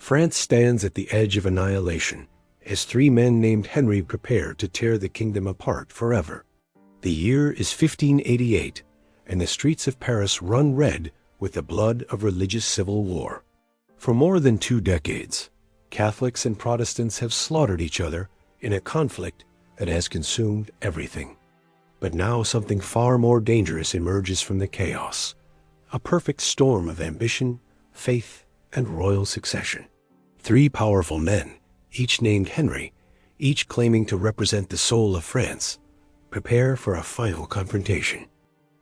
France stands at the edge of annihilation as three men named Henry prepare to tear the kingdom apart forever. The year is 1588, and the streets of Paris run red with the blood of religious civil war. For more than 2 decades, Catholics and Protestants have slaughtered each other in a conflict that has consumed everything. But now something far more dangerous emerges from the chaos, a perfect storm of ambition, faith, and royal succession. 3 powerful men, each named Henry, each claiming to represent the soul of France, prepare for a final confrontation.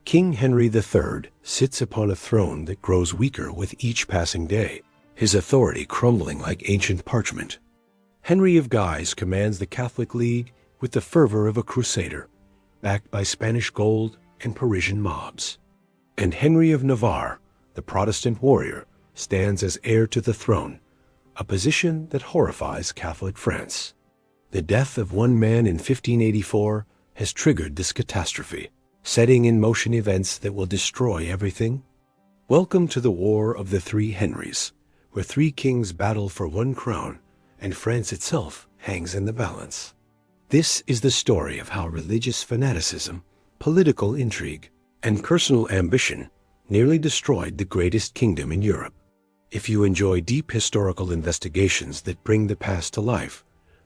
King Henry III sits upon a throne that grows weaker with each passing day, his authority crumbling like ancient parchment. Henry of Guise commands the Catholic League with the fervor of a crusader, backed by Spanish gold and Parisian mobs. And Henry of Navarre, the Protestant warrior, stands as heir to the throne, a position that horrifies Catholic France. The death of one man in 1584 has triggered this catastrophe, setting in motion events that will destroy everything. Welcome to the War of the Three Henrys, where 3 kings battle for one crown, and France itself hangs in the balance. This is the story of how religious fanaticism, political intrigue, and personal ambition nearly destroyed the greatest kingdom in Europe. If you enjoy deep historical investigations that bring the past to life,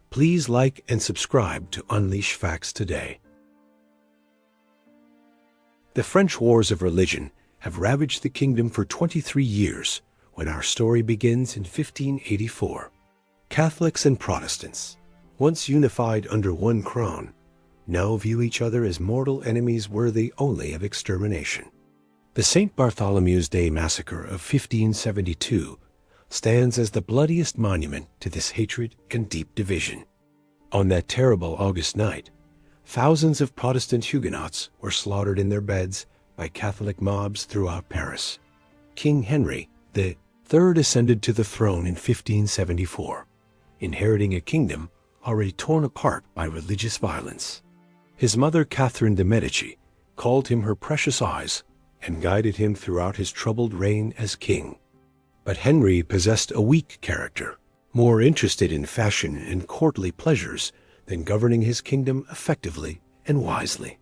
please like and subscribe to Unleash Facts Today. The French Wars of Religion have ravaged the kingdom for 23 years when our story begins in 1584. Catholics and Protestants, once unified under one crown, now view each other as mortal enemies worthy only of extermination. The St. Bartholomew's Day massacre of 1572 stands as the bloodiest monument to this hatred and deep division. On that terrible August night, thousands of Protestant Huguenots were slaughtered in their beds by Catholic mobs throughout Paris. King Henry III ascended to the throne in 1574, inheriting a kingdom already torn apart by religious violence. His mother, Catherine de' Medici, called him her precious eyes and guided him throughout his troubled reign as king. But Henry possessed a weak character, more interested in fashion and courtly pleasures than governing his kingdom effectively and wisely.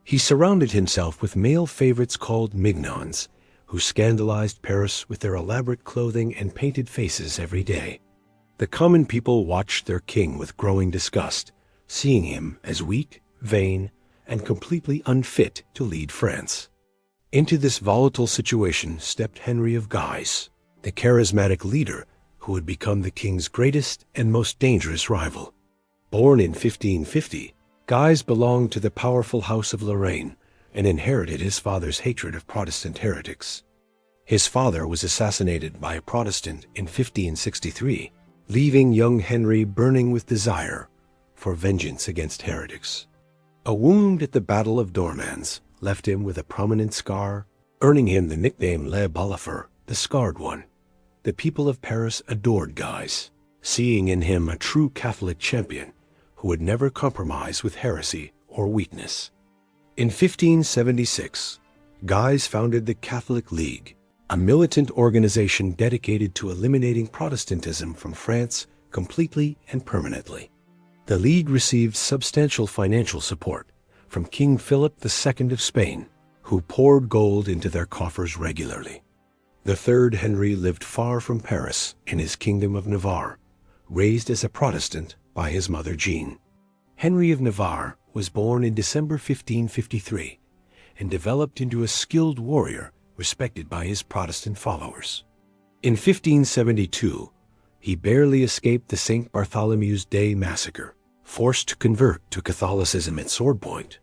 He surrounded himself with male favorites called mignons, who scandalized Paris with their elaborate clothing and painted faces every day. The common people watched their king with growing disgust, seeing him as weak, vain, and completely unfit to lead France. Into this volatile situation stepped Henry of Guise, the charismatic leader who would become the king's greatest and most dangerous rival. Born in 1550, Guise belonged to the powerful House of Lorraine and inherited his father's hatred of Protestant heretics. His father was assassinated by a Protestant in 1563, leaving young Henry burning with desire for vengeance against heretics. A wound at the Battle of Dormans left him with a prominent scar, earning him the nickname Le Balafre, the Scarred One. The people of Paris adored Guise, seeing in him a true Catholic champion who would never compromise with heresy or weakness. In 1576, Guise founded the Catholic League, a militant organization dedicated to eliminating Protestantism from France completely and permanently. The League received substantial financial support from King Philip II of Spain, who poured gold into their coffers regularly. The third Henry lived far from Paris in his kingdom of Navarre, raised as a Protestant by his mother Jean. Henry of Navarre was born in December 1553 and developed into a skilled warrior respected by his Protestant followers. In 1572, he barely escaped the St. Bartholomew's Day massacre, forced to convert to Catholicism at sword point.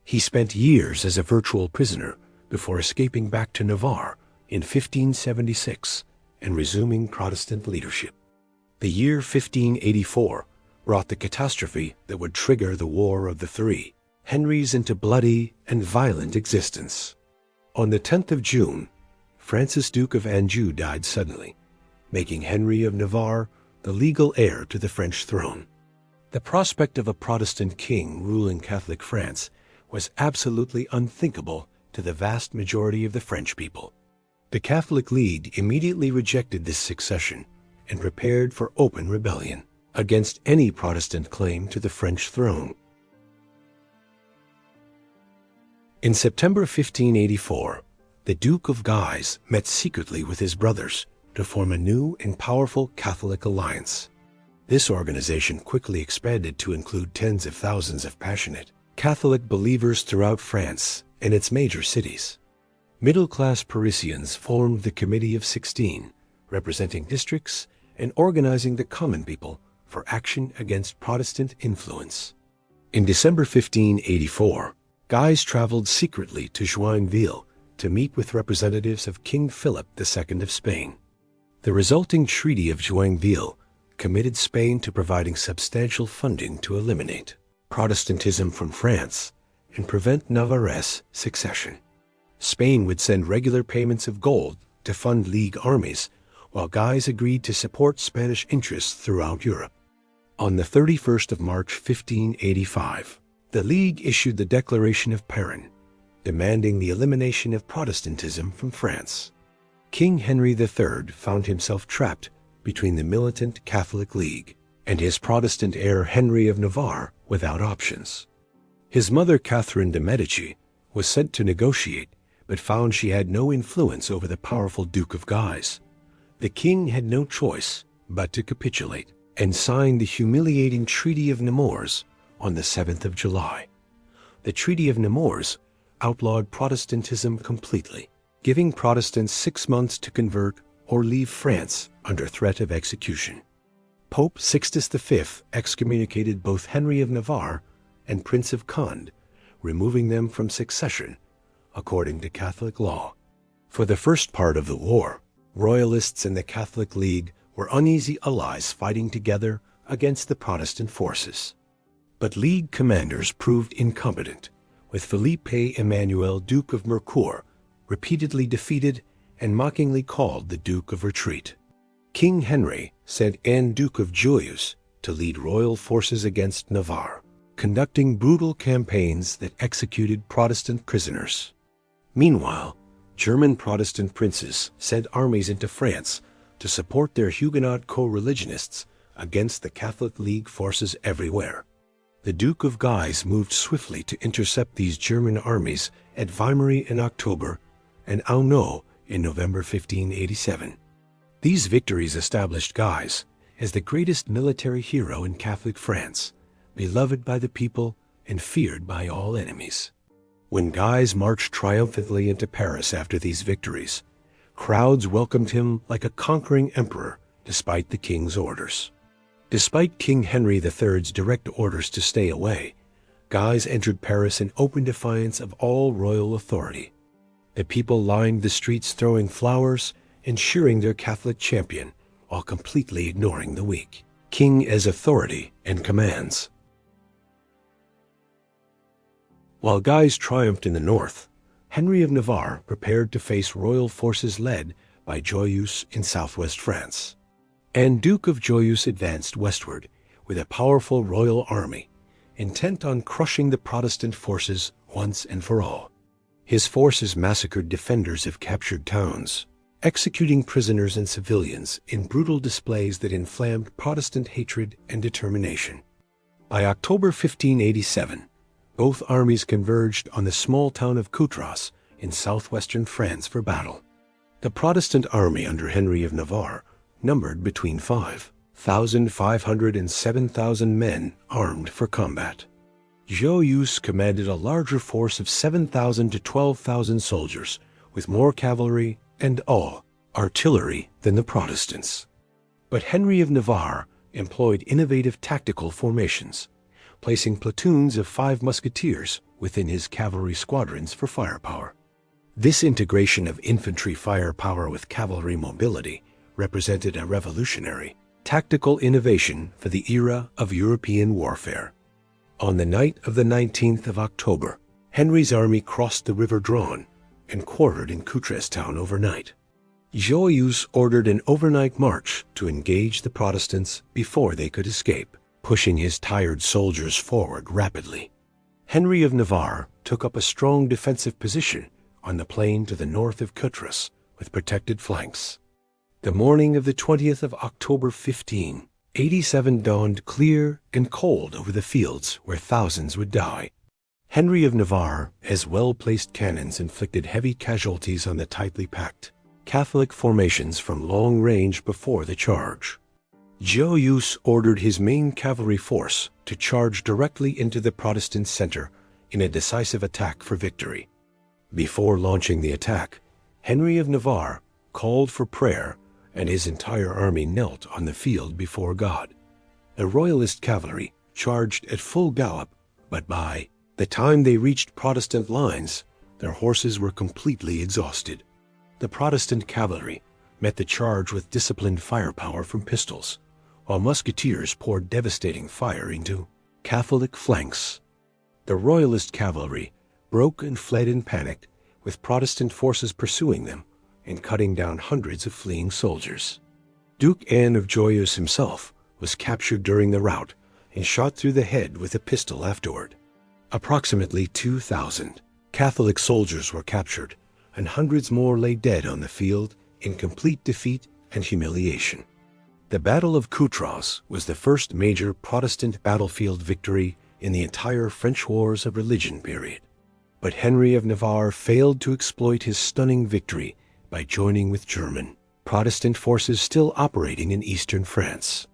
He spent years as a virtual prisoner before escaping back to Navarre in 1576 and resuming Protestant leadership. The year 1584 brought the catastrophe that would trigger the War of the Three Henrys into bloody and violent existence. On the 10th of June, Francis, Duke of Anjou, died suddenly, making Henry of Navarre the legal heir to the French throne. The prospect of a Protestant king ruling Catholic France was absolutely unthinkable to the vast majority of the French people. The Catholic League immediately rejected this succession and prepared for open rebellion against any Protestant claim to the French throne. In September 1584, the Duke of Guise met secretly with his brothers to form a new and powerful Catholic alliance. This organization quickly expanded to include tens of thousands of passionate Catholic believers throughout France and its major cities. Middle-class Parisians formed the Committee of 16, representing districts and organizing the common people for action against Protestant influence. In December 1584, Guise traveled secretly to Joinville to meet with representatives of King Philip II of Spain. The resulting Treaty of Joinville committed Spain to providing substantial funding to eliminate Protestantism from France and prevent Navarrese succession. Spain would send regular payments of gold to fund League armies, while Guise agreed to support Spanish interests throughout Europe. On the 31st of March 1585, the League issued the Declaration of Perrin, demanding the elimination of Protestantism from France. King Henry III found himself trapped between the militant Catholic League and his Protestant heir Henry of Navarre without options. His mother Catherine de' Medici was sent to negotiate, but found she had no influence over the powerful Duke of Guise. The king had no choice but to capitulate and sign the humiliating Treaty of Nemours on the 7th of July. The Treaty of Nemours outlawed Protestantism completely, giving Protestants 6 months to convert or leave France under threat of execution. Pope Sixtus V excommunicated both Henry of Navarre and Prince of Conde, removing them from succession according to Catholic law. For the first part of the war, Royalists and the Catholic League were uneasy allies fighting together against the Protestant forces. But League commanders proved incompetent, with Philippe Emmanuel, Duke of Mercoeur, repeatedly defeated and mockingly called the Duke of Retreat. King Henry sent an Duke of Guise to lead royal forces against Navarre, conducting brutal campaigns that executed Protestant prisoners. Meanwhile, German Protestant princes sent armies into France to support their Huguenot co-religionists against the Catholic League forces everywhere. The Duke of Guise moved swiftly to intercept these German armies at Vimory in October and Auneau in November 1587. These victories established Guise as the greatest military hero in Catholic France, beloved by the people and feared by all enemies. When Guise marched triumphantly into Paris after these victories, crowds welcomed him like a conquering emperor despite the king's orders. Despite King Henry III's direct orders to stay away, Guise entered Paris in open defiance of all royal authority. The people lined the streets throwing flowers and cheering their Catholic champion while completely ignoring the weak king as authority and commands. While Guise triumphed in the north, Henry of Navarre prepared to face royal forces led by Joyeuse in southwest France. And Duke of Joyeuse advanced westward with a powerful royal army, intent on crushing the Protestant forces once and for all. His forces massacred defenders of captured towns, executing prisoners and civilians in brutal displays that inflamed Protestant hatred and determination. By October 1587, both armies converged on the small town of Coutras in southwestern France for battle. The Protestant army under Henry of Navarre numbered between 5,500 and 7,000 men armed for combat. Joyeuse commanded a larger force of 7,000 to 12,000 soldiers, with more cavalry and all artillery than the Protestants. But Henry of Navarre employed innovative tactical formations, placing platoons of 5 musketeers within his cavalry squadrons for firepower. This integration of infantry firepower with cavalry mobility represented a revolutionary tactical innovation for the era of European warfare. On the night of the 19th of October, Henry's army crossed the River Dronne and quartered in Coutras town overnight. Joyeuse ordered an overnight march to engage the Protestants before they could escape, pushing his tired soldiers forward rapidly. Henry of Navarre took up a strong defensive position on the plain to the north of Coutras with protected flanks. The morning of the 20th of October 1587 dawned clear and cold over the fields where thousands would die. Henry of Navarre, as well-placed cannons inflicted heavy casualties on the tightly packed Catholic formations from long range before the charge. Joyeuse ordered his main cavalry force to charge directly into the Protestant center in a decisive attack for victory. Before launching the attack, Henry of Navarre called for prayer, and his entire army knelt on the field before God. The Royalist cavalry charged at full gallop, but by the time they reached Protestant lines, their horses were completely exhausted. The Protestant cavalry met the charge with disciplined firepower from pistols, while musketeers poured devastating fire into Catholic flanks. The Royalist cavalry broke and fled in panic, with Protestant forces pursuing them and cutting down hundreds of fleeing soldiers. Duke Anne of Joyeuse himself was captured during the rout and shot through the head with a pistol afterward. Approximately 2,000 Catholic soldiers were captured, and hundreds more lay dead on the field in complete defeat and humiliation. The Battle of Coutras was the first major Protestant battlefield victory in the entire French Wars of Religion period. But Henry of Navarre failed to exploit his stunning victory by joining with German Protestant forces still operating in eastern France.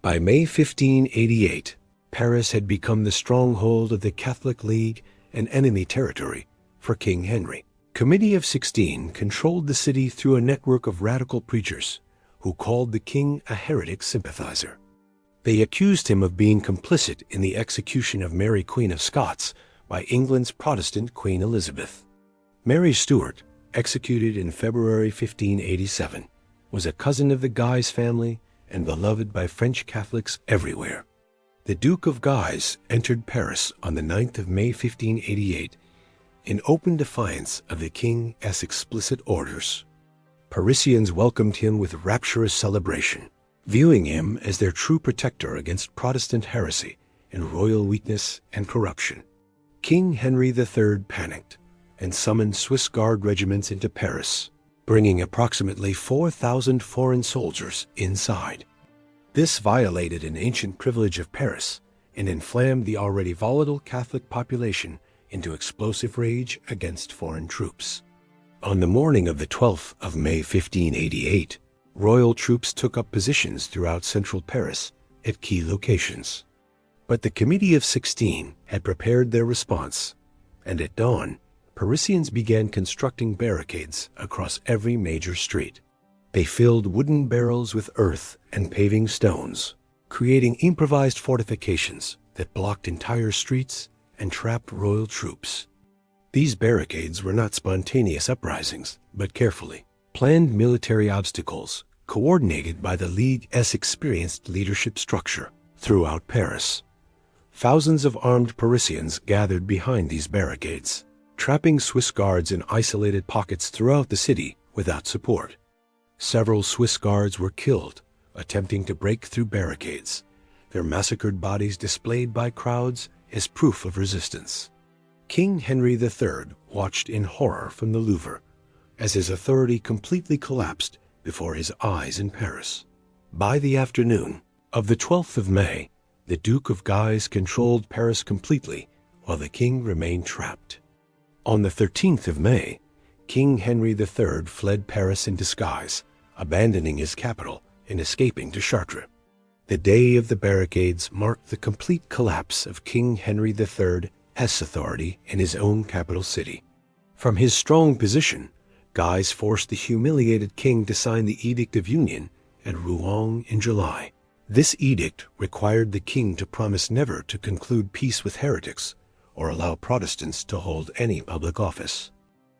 By May 1588, Paris had become the stronghold of the Catholic League and enemy territory for King Henry. Committee of 16 controlled the city through a network of radical preachers who called the king a heretic sympathizer. They accused him of being complicit in the execution of Mary Queen of Scots by England's Protestant Queen Elizabeth. Mary Stuart, executed in February 1587, was a cousin of the Guise family and beloved by French Catholics everywhere. The Duke of Guise entered Paris on the 9th of May 1588 in open defiance of the king's explicit orders. Parisians welcomed him with rapturous celebration, viewing him as their true protector against Protestant heresy and royal weakness and corruption. King Henry III panicked and summoned Swiss Guard regiments into Paris, bringing approximately 4,000 foreign soldiers inside. This violated an ancient privilege of Paris and inflamed the already volatile Catholic population into explosive rage against foreign troops. On the morning of the 12th of May 1588, royal troops took up positions throughout central Paris at key locations. But the Committee of 16 had prepared their response, and at dawn, Parisians began constructing barricades across every major street. They filled wooden barrels with earth and paving stones, creating improvised fortifications that blocked entire streets and trapped royal troops. These barricades were not spontaneous uprisings, but carefully planned military obstacles coordinated by the League's experienced leadership structure throughout Paris. Thousands of armed Parisians gathered behind these barricades, trapping Swiss guards in isolated pockets throughout the city without support. Several Swiss guards were killed attempting to break through barricades, their massacred bodies displayed by crowds as proof of resistance. King Henry III watched in horror from the Louvre as his authority completely collapsed before his eyes in Paris. By the afternoon of the 12th of May, the Duke of Guise controlled Paris completely while the king remained trapped. On the 13th of May, King Henry III fled Paris in disguise, abandoning his capital and escaping to Chartres. The day of the barricades marked the complete collapse of King Henry III's authority in his own capital city. From his strong position, Guise forced the humiliated king to sign the Edict of Union at Rouen in July. This edict required the king to promise never to conclude peace with heretics or allow Protestants to hold any public office.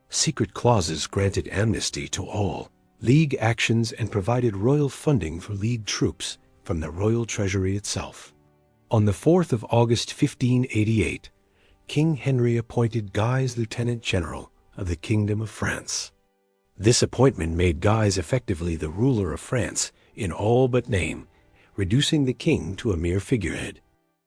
Secret clauses granted amnesty to all League actions and provided royal funding for League troops from the royal treasury itself. On the 4th of August 1588, King Henry appointed Guise Lieutenant General of the Kingdom of France. This appointment made Guise effectively the ruler of France in all but name, reducing the king to a mere figurehead.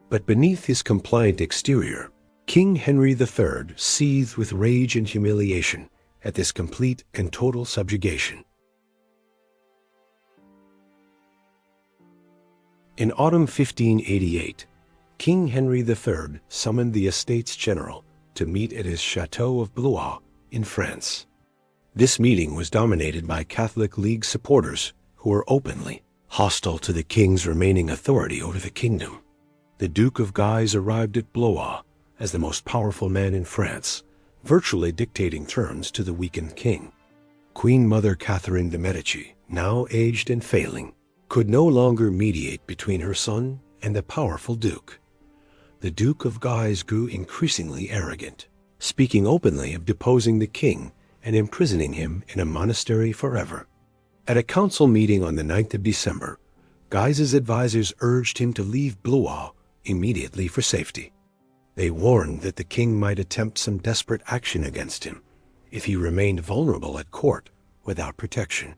But beneath his compliant exterior, King Henry III seethed with rage and humiliation at this complete and total subjugation. In autumn 1588, King Henry III summoned the Estates General to meet at his chateau of Blois in France. This meeting was dominated by Catholic League supporters who were openly hostile to the king's remaining authority over the kingdom. The Duke of Guise arrived at Blois as the most powerful man in France, virtually dictating terms to the weakened king. Queen Mother Catherine de' Medici, now aged and failing, could no longer mediate between her son and the powerful duke. The Duke of Guise grew increasingly arrogant, speaking openly of deposing the king and imprisoning him in a monastery forever. At a council meeting on the 9th of December, Guise's advisors urged him to leave Blois immediately for safety. They warned that the king might attempt some desperate action against him if he remained vulnerable at court without protection.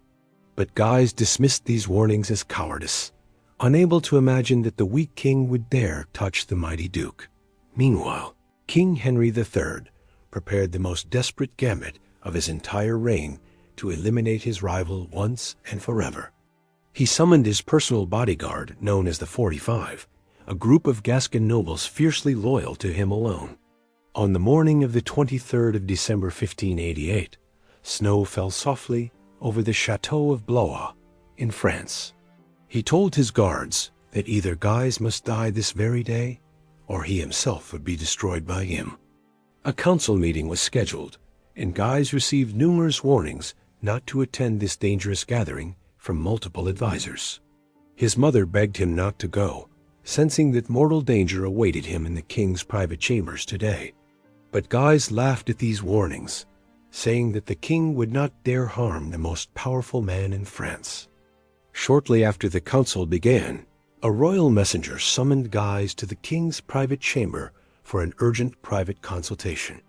But Guise dismissed these warnings as cowardice, unable to imagine that the weak king would dare touch the mighty duke. Meanwhile, King Henry III prepared the most desperate gambit of his entire reign to eliminate his rival once and forever. He summoned his personal bodyguard, known as the 45, a group of Gascon nobles fiercely loyal to him alone. On the morning of the 23rd of December 1588, snow fell softly over the chateau of Blois in France. He told his guards that either Guise must die this very day, or he himself would be destroyed by him. A council meeting was scheduled, and Guise received numerous warnings not to attend this dangerous gathering from multiple advisors. His mother begged him not to go, sensing that mortal danger awaited him in the king's private chambers today. But Guise laughed at these warnings, saying that the king would not dare harm the most powerful man in France. Shortly after the council began, a royal messenger summoned Guise to the king's private chamber for an urgent private consultation.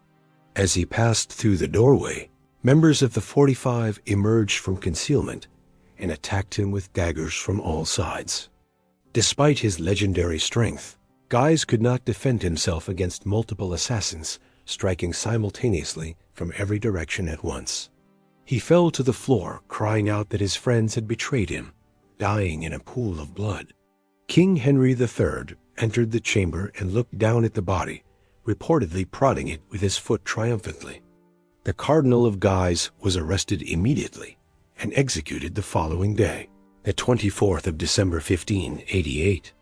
As he passed through the doorway, members of the 45 emerged from concealment and attacked him with daggers from all sides. Despite his legendary strength, Guise could not defend himself against multiple assassins striking simultaneously from every direction at once. He fell to the floor, crying out that his friends had betrayed him, dying in a pool of blood. King Henry III entered the chamber and looked down at the body, reportedly prodding it with his foot triumphantly. The Cardinal of Guise was arrested immediately and executed the following day, the 24th of December 1588.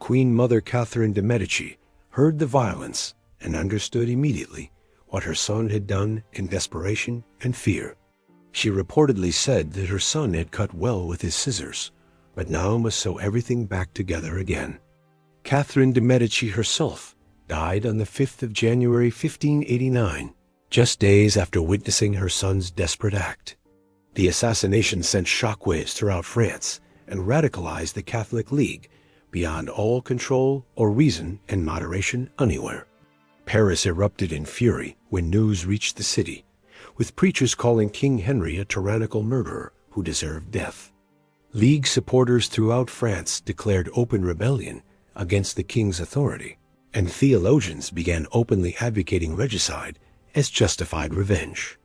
Queen Mother Catherine de' Medici heard the violence and understood immediately what her son had done in desperation and fear. She reportedly said that her son had cut well with his scissors, but now must sew everything back together again. Catherine de' Medici herself died on the 5th of January 1589, just days after witnessing her son's desperate act. The assassination sent shockwaves throughout France and radicalized the Catholic League beyond all control or reason and moderation anywhere. Paris erupted in fury when news reached the city, with preachers calling King Henry a tyrannical murderer who deserved death. League supporters throughout France declared open rebellion against the king's authority, and theologians began openly advocating regicide as justified revenge.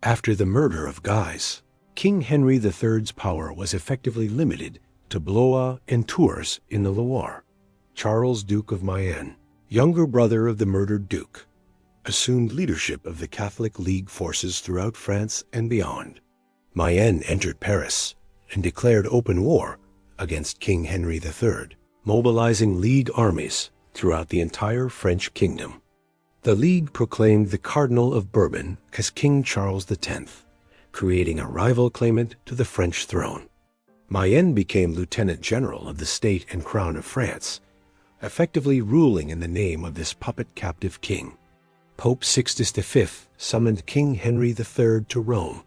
After the murder of Guise, King Henry III's power was effectively limited to Blois and Tours in the Loire. Charles, Duke of Mayenne, younger brother of the murdered duke, assumed leadership of the Catholic League forces throughout France and beyond. Mayenne entered Paris and declared open war against King Henry III, mobilizing League armies throughout the entire French kingdom. The League proclaimed the Cardinal of Bourbon as King Charles X, creating a rival claimant to the French throne. Mayenne became Lieutenant General of the State and Crown of France, effectively ruling in the name of this puppet captive king. Pope Sixtus V summoned King Henry III to Rome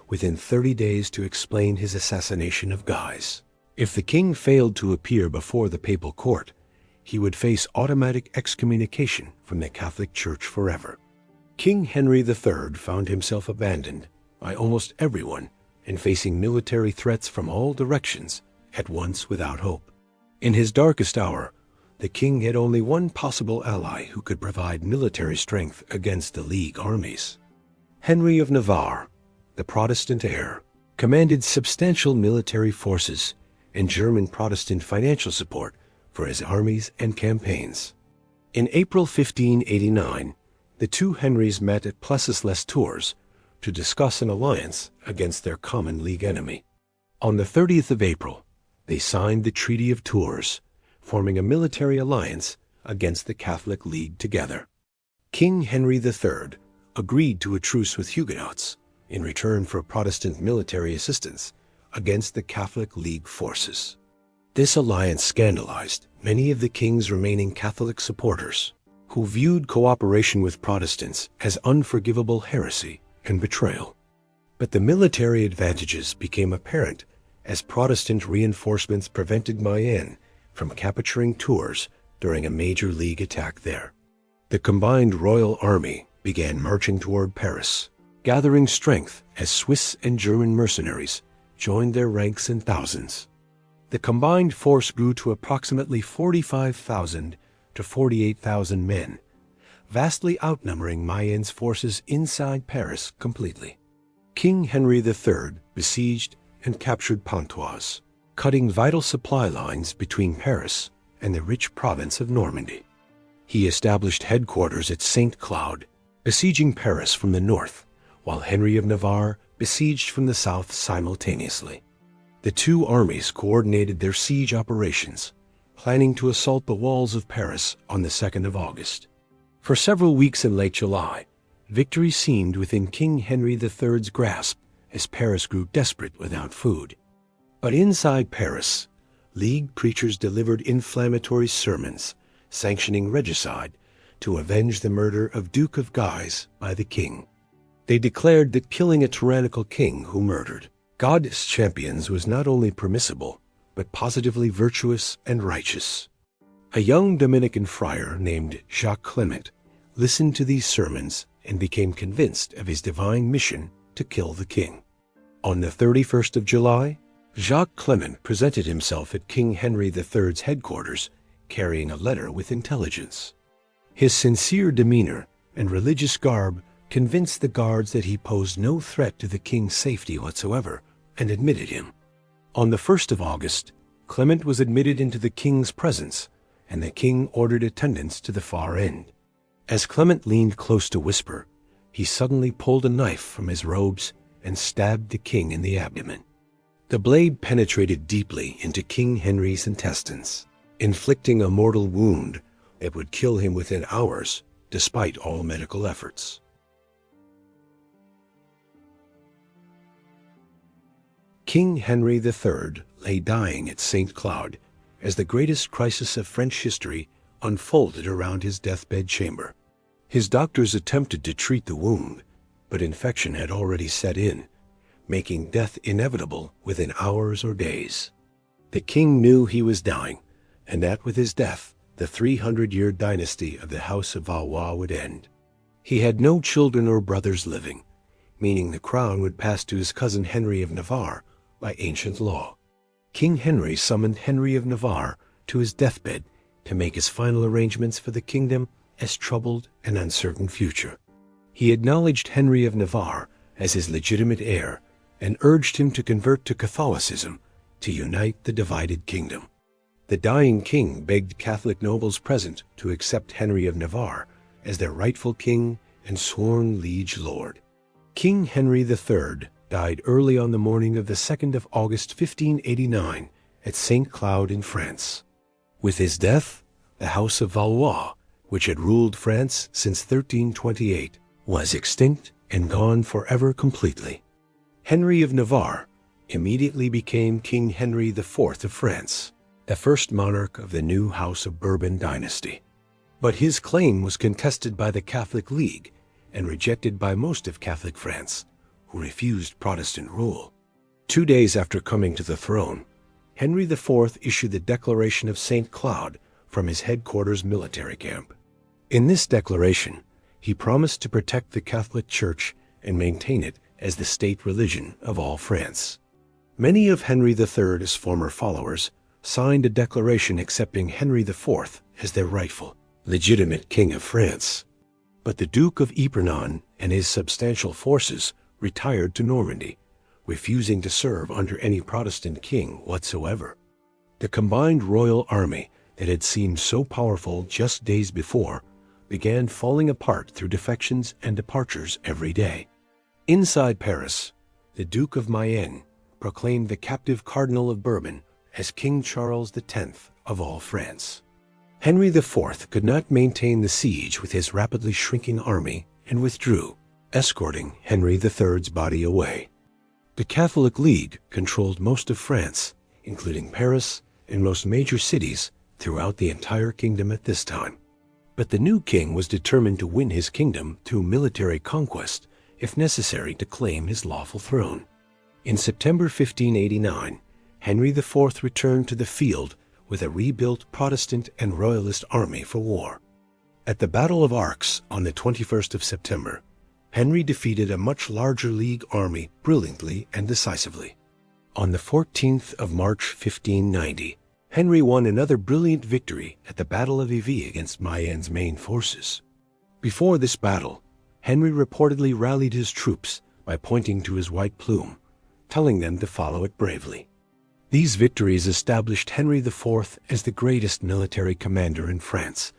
within 30 days to explain his assassination of Guise. If the king failed to appear before the papal court, he would face automatic excommunication from the Catholic Church forever. King Henry III found himself abandoned by almost everyone and facing military threats from all directions at once without hope. In his darkest hour, The king had only one possible ally who could provide military strength against the League armies. Henry of Navarre, the Protestant heir, commanded substantial military forces and German Protestant financial support for his armies and campaigns. In April 1589, the two Henrys met at Plessis-les-Tours to discuss an alliance against their common League enemy. On the 30th of April, they signed the Treaty of Tours, forming a military alliance against the Catholic League together. King Henry III agreed to a truce with Huguenots in return for Protestant military assistance against the Catholic League forces. This alliance scandalized many of the king's remaining Catholic supporters, who viewed cooperation with Protestants as unforgivable heresy and betrayal. But the military advantages became apparent as Protestant reinforcements prevented Mayenne from capturing Tours during a major League attack there. The combined royal army began marching toward Paris, gathering strength as Swiss and German mercenaries joined their ranks in thousands. The combined force grew to approximately 45,000 to 48,000 men, vastly outnumbering Mayenne's forces inside Paris completely. King Henry III besieged and captured Pontoise, cutting vital supply lines between Paris and the rich province of Normandy. He established headquarters at St. Cloud, besieging Paris from the north, while Henry of Navarre besieged from the south simultaneously. The two armies coordinated their siege operations, planning to assault the walls of Paris on the 2nd of August. For several weeks in late July, victory seemed within King Henry III's grasp as Paris grew desperate without food. But inside Paris, League preachers delivered inflammatory sermons sanctioning regicide to avenge the murder of Duke of Guise by the king. They declared that killing a tyrannical king who murdered God's champions was not only permissible, but positively virtuous and righteous. A young Dominican friar named Jacques Clément listened to these sermons and became convinced of his divine mission to kill the king. On the 31st of July, Jacques Clément presented himself at King Henry III's headquarters, carrying a letter with intelligence. His sincere demeanor and religious garb convinced the guards that he posed no threat to the king's safety whatsoever, and admitted him. On the 1st of August, Clement was admitted into the king's presence, and the king ordered attendance to the far end. As Clement leaned close to whisper, he suddenly pulled a knife from his robes and stabbed the king in the abdomen. The blade penetrated deeply into King Henry's intestines, inflicting a mortal wound that would kill him within hours, despite all medical efforts. King Henry III lay dying at St. Cloud as the greatest crisis of French history unfolded around his deathbed chamber. His doctors attempted to treat the wound, but infection had already set in, making death inevitable within hours or days. The king knew he was dying, and that with his death, the 300-year dynasty of the House of Valois would end. He had no children or brothers living, meaning the crown would pass to his cousin Henry of Navarre by ancient law. King Henry summoned Henry of Navarre to his deathbed to make his final arrangements for the kingdom as troubled and uncertain future. He acknowledged Henry of Navarre as his legitimate heir and urged him to convert to Catholicism to unite the divided kingdom. The dying king begged Catholic nobles present to accept Henry of Navarre as their rightful king and sworn liege lord. King Henry III died early on the morning of the 2nd of August 1589 at St. Cloud in France. With his death, the House of Valois, which had ruled France since 1328, was extinct and gone forever completely. Henry of Navarre immediately became King Henry IV of France, the first monarch of the new House of Bourbon dynasty. But his claim was contested by the Catholic League and rejected by most of Catholic France, who refused Protestant rule. 2 days after coming to the throne, Henry IV issued the Declaration of St. Cloud from his headquarters military camp. In this declaration, he promised to protect the Catholic Church and maintain it as the state religion of all France. Many of Henry III's former followers signed a declaration accepting Henry IV as their rightful, legitimate king of France. But the Duke of Ypres and his substantial forces retired to Normandy, refusing to serve under any Protestant king whatsoever. The combined royal army that had seemed so powerful just days before began falling apart through defections and departures every day. Inside Paris, the Duke of Mayenne proclaimed the captive Cardinal of Bourbon as King Charles X of all France. Henry IV could not maintain the siege with his rapidly shrinking army and withdrew, escorting Henry III's body away. The Catholic League controlled most of France, including Paris and most major cities throughout the entire kingdom at this time. But the new king was determined to win his kingdom through military conquest, if necessary to claim his lawful throne. In September 1589, Henry IV returned to the field with a rebuilt Protestant and Royalist army for war. At the Battle of Arcs on the 21st of September, Henry defeated a much larger League army brilliantly and decisively. On the 14th of March 1590, Henry won another brilliant victory at the Battle of Ivry against Mayenne's main forces. Before this battle, Henry reportedly rallied his troops by pointing to his white plume, telling them to follow it bravely. These victories established Henry IV as the greatest military commander in France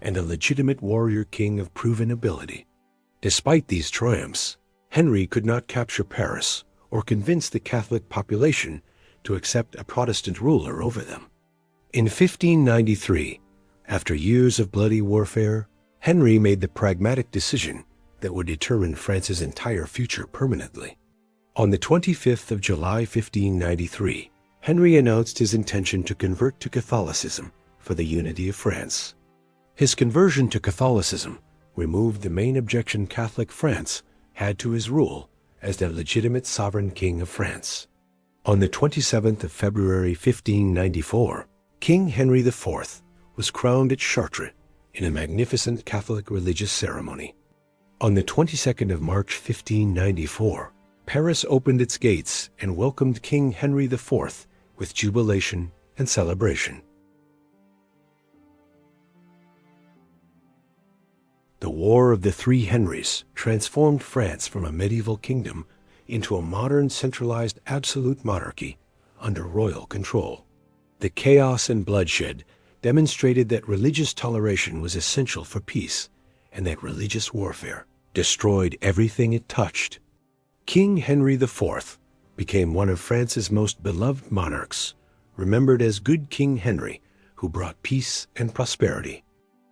and a legitimate warrior king of proven ability. Despite these triumphs, Henry could not capture Paris or convince the Catholic population to accept a Protestant ruler over them. In 1593, after years of bloody warfare, Henry made the pragmatic decision that would determine France's entire future permanently. On the 25th of July 1593, Henry announced his intention to convert to Catholicism for the unity of France. His conversion to Catholicism removed the main objection Catholic France had to his rule as the legitimate sovereign king of France. On the 27th of February 1594, King Henry IV was crowned at Chartres in a magnificent Catholic religious ceremony. On the 22nd of March 1594, Paris opened its gates and welcomed King Henry IV with jubilation and celebration. The War of the Three Henrys transformed France from a medieval kingdom into a modern centralized absolute monarchy under royal control. The chaos and bloodshed demonstrated that religious toleration was essential for peace and that religious warfare destroyed everything it touched. King Henry IV became one of France's most beloved monarchs, remembered as Good King Henry, who brought peace and prosperity.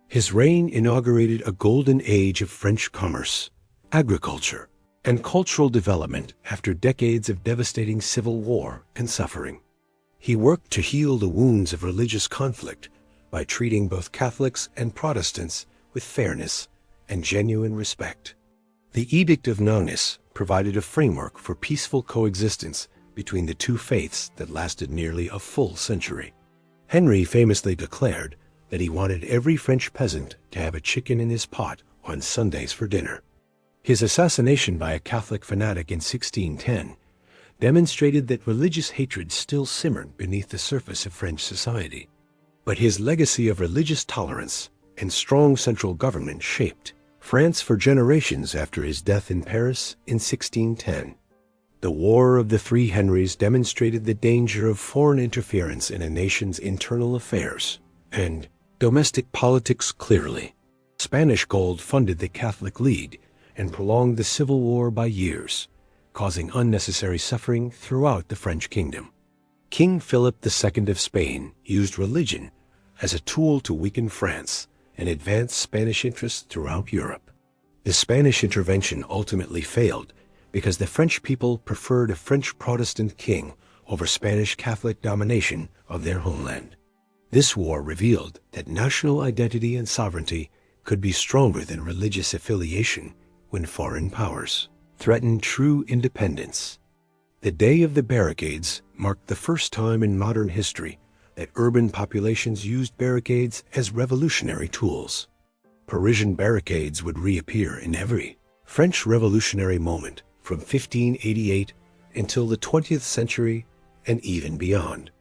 His reign inaugurated a golden age of French commerce, agriculture, and cultural development after decades of devastating civil war and suffering. He worked to heal the wounds of religious conflict by treating both Catholics and Protestants with fairness and genuine respect. The Edict of Nantes provided a framework for peaceful coexistence between the two faiths that lasted nearly a full century. Henry famously declared that he wanted every French peasant to have a chicken in his pot on Sundays for dinner. His assassination by a Catholic fanatic in 1610 demonstrated that religious hatred still simmered beneath the surface of French society. But his legacy of religious tolerance and strong central government shaped France for generations after his death in Paris in 1610. The War of the Three Henrys demonstrated the danger of foreign interference in a nation's internal affairs and domestic politics clearly. Spanish gold funded the Catholic League and prolonged the Civil War by years, causing unnecessary suffering throughout the French kingdom. King Philip II of Spain used religion as a tool to weaken France and advance Spanish interests throughout Europe. The Spanish intervention ultimately failed because the French people preferred a French Protestant king over Spanish Catholic domination of their homeland. This war revealed that national identity and sovereignty could be stronger than religious affiliation when foreign powers threatened true independence. The Day of the Barricades marked the first time in modern history that urban populations used barricades as revolutionary tools. Parisian barricades would reappear in every French revolutionary moment from 1588 until the 20th century and even beyond.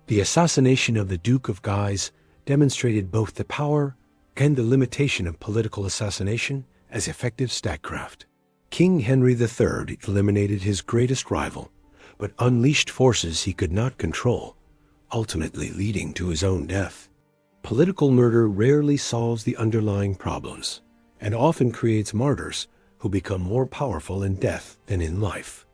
The assassination of the Duke of Guise demonstrated both the power and the limitation of political assassination as effective statecraft. King Henry III eliminated his greatest rival, but unleashed forces he could not control, ultimately leading to his own death. Political murder rarely solves the underlying problems, and often creates martyrs who become more powerful in death than in life.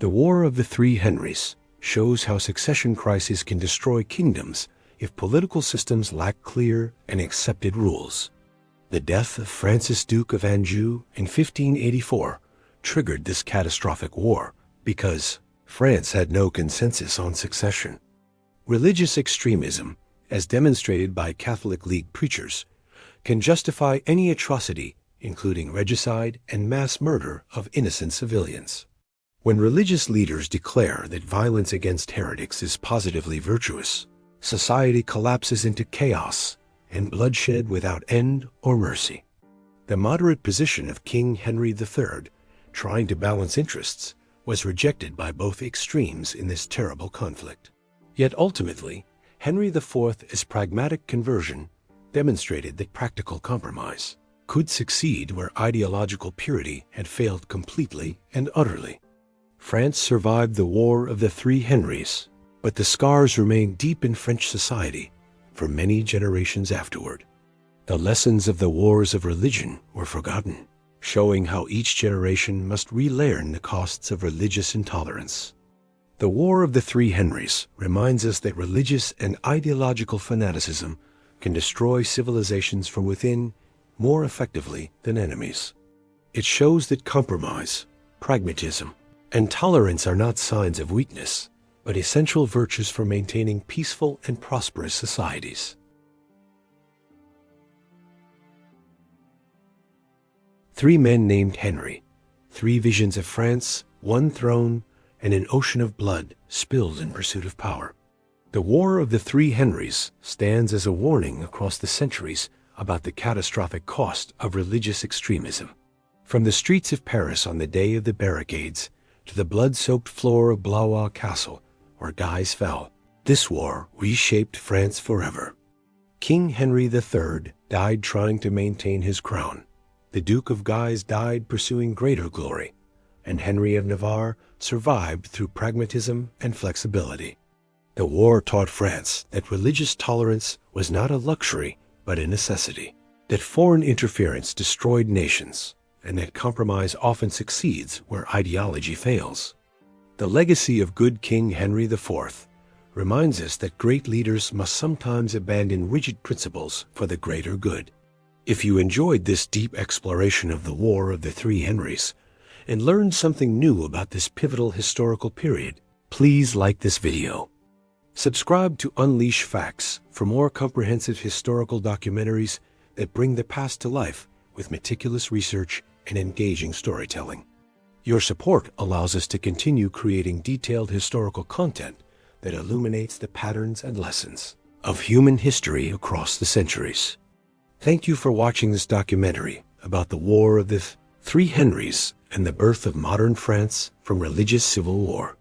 The War of the Three Henries shows how succession crises can destroy kingdoms if political systems lack clear and accepted rules. The death of Francis, Duke of Anjou in 1584 triggered this catastrophic war because France had no consensus on succession. Religious extremism, as demonstrated by Catholic League preachers, can justify any atrocity, including regicide and mass murder of innocent civilians. When religious leaders declare that violence against heretics is positively virtuous, society collapses into chaos and bloodshed without end or mercy. The moderate position of King Henry III, trying to balance interests, was rejected by both extremes in this terrible conflict. Yet ultimately, Henry IV's pragmatic conversion demonstrated that practical compromise could succeed where ideological purity had failed completely and utterly. France survived the War of the Three Henries, but the scars remained deep in French society for many generations afterward. The lessons of the wars of religion were forgotten, showing how each generation must relearn the costs of religious intolerance. The War of the Three Henries reminds us that religious and ideological fanaticism can destroy civilizations from within more effectively than enemies. It shows that compromise, pragmatism, and tolerance are not signs of weakness, but essential virtues for maintaining peaceful and prosperous societies. Three men named Henry, three visions of France, one throne, and an ocean of blood spilled in pursuit of power. The War of the Three Henries stands as a warning across the centuries about the catastrophic cost of religious extremism. From the streets of Paris on the day of the Barricades to the blood-soaked floor of Blois Castle, where Guise fell, this war reshaped France forever. King Henry III died trying to maintain his crown. The Duke of Guise died pursuing greater glory, and Henry of Navarre survived through pragmatism and flexibility. The war taught France that religious tolerance was not a luxury, but a necessity, that foreign interference destroyed nations, and that compromise often succeeds where ideology fails. The legacy of good King Henry IV reminds us that great leaders must sometimes abandon rigid principles for the greater good. If you enjoyed this deep exploration of the War of the Three Henries and learned something new about this pivotal historical period, please like this video. Subscribe to Unleash Facts for more comprehensive historical documentaries that bring the past to life with meticulous research and engaging storytelling. Your support allows us to continue creating detailed historical content that illuminates the patterns and lessons of human history across the centuries. Thank you for watching this documentary about the War of the Three Henries and the birth of modern France from religious civil war.